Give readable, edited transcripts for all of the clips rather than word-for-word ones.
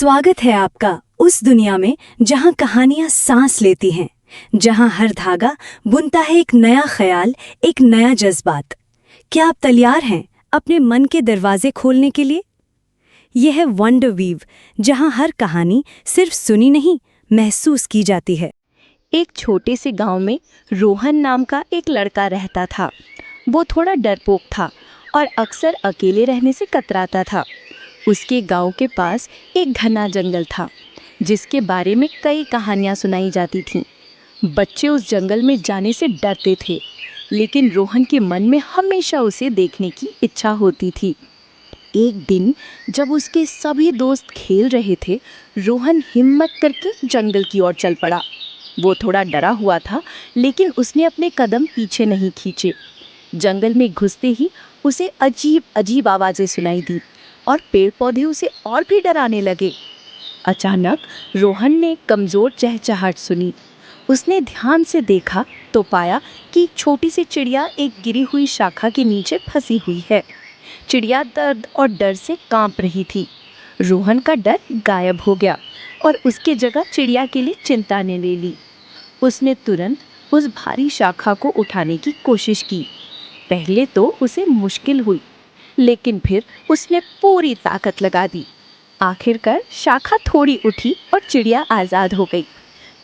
स्वागत है आपका उस दुनिया में जहां कहानियां सांस लेती हैं, जहां हर धागा बुनता है एक नया ख्याल, एक नया जज्बात। क्या आप तैयार हैं अपने मन के दरवाजे खोलने के लिए? यह है वंडर वीव, जहां हर कहानी सिर्फ सुनी नहीं, महसूस की जाती है। एक छोटे से गांव में रोहन नाम का एक लड़का रहता था। वो थोड़ा डरपोक था और अक्सर अकेले रहने से कतराता था। उसके गांव के पास एक घना जंगल था जिसके बारे में कई कहानियां सुनाई जाती थीं। बच्चे उस जंगल में जाने से डरते थे, लेकिन रोहन के मन में हमेशा उसे देखने की इच्छा होती थी। एक दिन जब उसके सभी दोस्त खेल रहे थे, रोहन हिम्मत करके जंगल की ओर चल पड़ा। वो थोड़ा डरा हुआ था, लेकिन उसने अपने कदम पीछे नहीं खींचे। जंगल में घुसते ही उसे अजीब अजीब आवाज़ें सुनाई दी और पेड़ पौधे उसे और भी डराने लगे। अचानक रोहन ने कमज़ोर चहचहाहट सुनी। उसने ध्यान से देखा तो पाया कि छोटी सी चिड़िया एक गिरी हुई शाखा के नीचे फंसी हुई है। चिड़िया दर्द और डर से कांप रही थी। रोहन का डर गायब हो गया और उसकी जगह चिड़िया के लिए चिंता ने ले ली। उसने तुरंत उस भारी शाखा को उठाने की कोशिश की। पहले तो उसे मुश्किल हुई, लेकिन फिर उसने पूरी ताकत लगा दी। आखिरकार शाखा थोड़ी उठी और चिड़िया आज़ाद हो गई।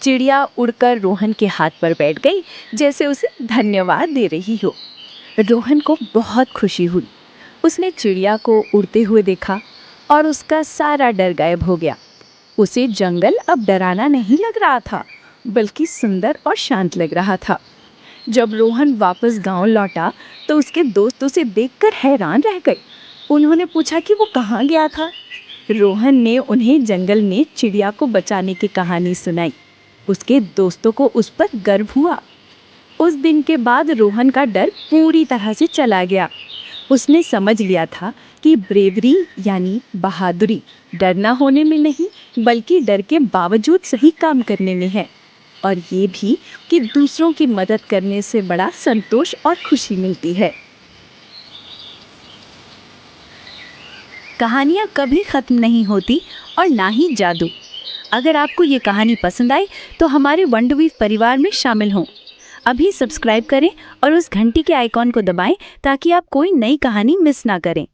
चिड़िया उड़कर रोहन के हाथ पर बैठ गई, जैसे उसे धन्यवाद दे रही हो। रोहन को बहुत खुशी हुई। उसने चिड़िया को उड़ते हुए देखा और उसका सारा डर गायब हो गया। उसे जंगल अब डरावना नहीं लग रहा था, बल्कि सुंदर और शांत लग रहा था। जब रोहन वापस गांव लौटा तो उसके दोस्त उसे देखकर हैरान रह गए। उन्होंने पूछा कि वो कहाँ गया था। रोहन ने उन्हें जंगल में चिड़िया को बचाने की कहानी सुनाई। उसके दोस्तों को उस पर गर्व हुआ। उस दिन के बाद रोहन का डर पूरी तरह से चला गया। उसने समझ लिया था कि ब्रेवरी यानी बहादुरी डरना होने में नहीं, बल्कि डर के बावजूद सही काम करने में है। और ये भी कि दूसरों की मदद करने से बड़ा संतोष और खुशी मिलती है। कहानियाँ कभी ख़त्म नहीं होती और ना ही जादू। अगर आपको ये कहानी पसंद आई तो हमारे वंडरवीव परिवार में शामिल हों। अभी सब्सक्राइब करें और उस घंटी के आइकॉन को दबाएं ताकि आप कोई नई कहानी मिस ना करें।